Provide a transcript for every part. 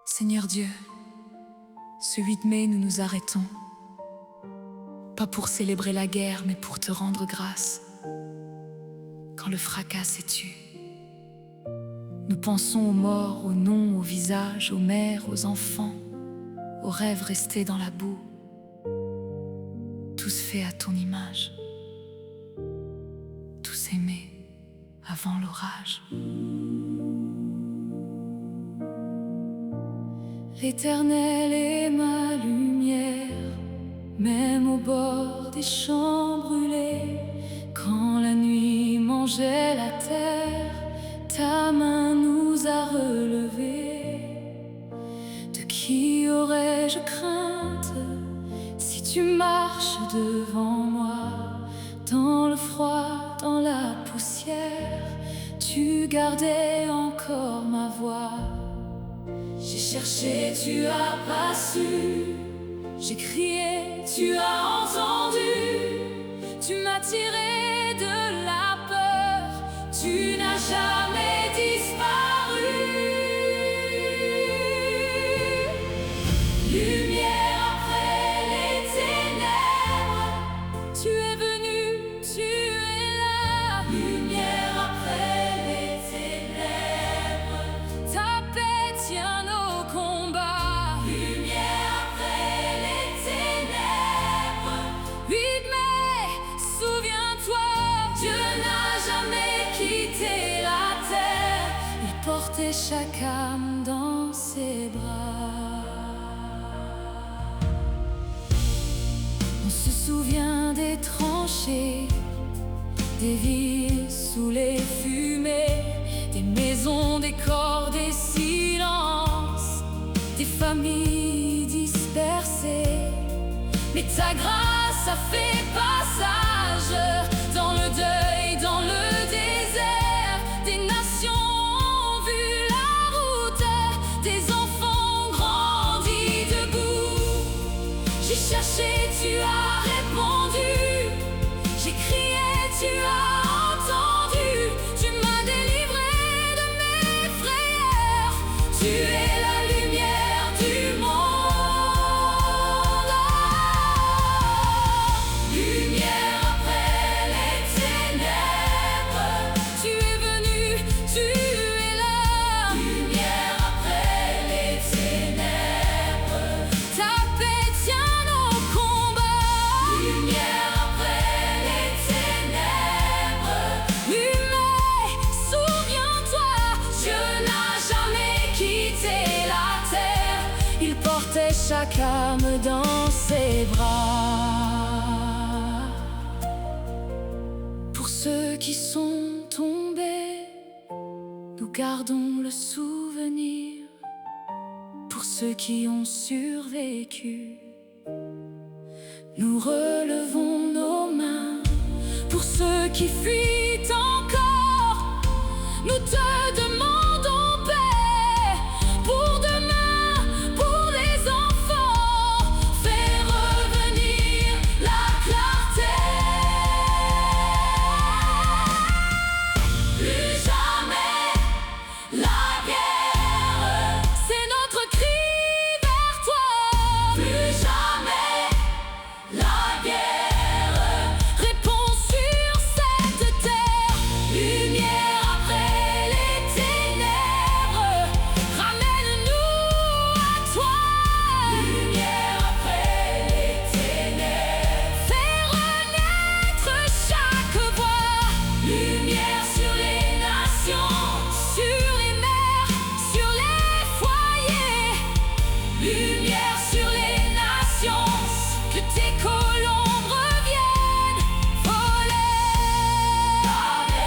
Seigneur Dieu, ce 8 mai, nous nous arrêtons, pas pour célébrer la guerre, mais pour te rendre grâce. Quand le fracas s'est tu, nous pensons aux morts, aux noms, aux visages, aux mères, aux enfants, aux rêves restés dans la boue, tous faits à ton image, tous aimés avant l'orage. L'Éternel est ma lumière, même au bord des champs brûlés. Quand la nuit mangeait la terre, ta main nous a relevés. De qui aurais-je crainte si tu marches devant moi? Dans le froid, dans la poussière, tu gardais encore ma voix. J'ai cherché, tu as pas su. J'ai crié, tu as entendu. Tu m'as tiré de la peur. Tu n'as jamais disparu. Lumière après les ténèbres, tu es venu, tu es là. Lumière après les ténèbres, ta paix tient nos combats. Lumière après les ténèbres, 8 mai, souviens-toi, Dieu n'a jamais quitté la terre. Il portait chaque âme dans ses bras. On se souvient des tranchées, des villes sous les fumées, des maisons, des corps, des silences, des familles dispersées. Mais ta grâce a fait passage dans le deuil, dans le désert. Des nations ont vu la route, des enfants grandis debout. J'ai cherché, tu as répondu. J'ai crié, tu as entendu. Tu m'as délivré de mes frayeurs. Tu es la lumière du monde. Lumière après les ténèbres, tu es venu, tu es là. Lumière après les ténèbres, ta paix tient nos combats. Lumière après les ténèbres, lumière, souviens-toi, Dieu n'a jamais quitté la terre. Il portait chaque âme dans ses bras. Pour ceux qui sont tombés, nous gardons le souvenir. Pour ceux qui ont survécu, nous relevons nos mains. Pour ceux qui fuient encore, nous te demandons paix. Pour demain, pour les enfants, fais revenir la clarté. Plus jamais la guerre, c'est notre cri vers toi. Plus jamais la guerre, réponds sur cette terre. Lumière après les ténèbres, ramène-nous à toi. Lumière après les ténèbres, fais renaître chaque voix. Lumière sur les nations, sur les mers, sur les foyers. Lumière sur les nations, que tes colombes reviennent voler. Amen,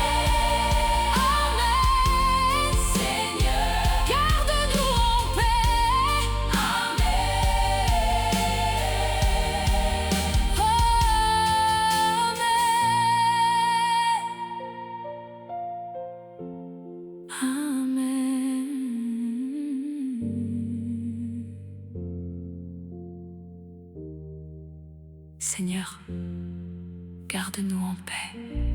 Amen, Seigneur, garde-nous en paix. Amen, Amen, Amen. Seigneur, garde-nous en paix.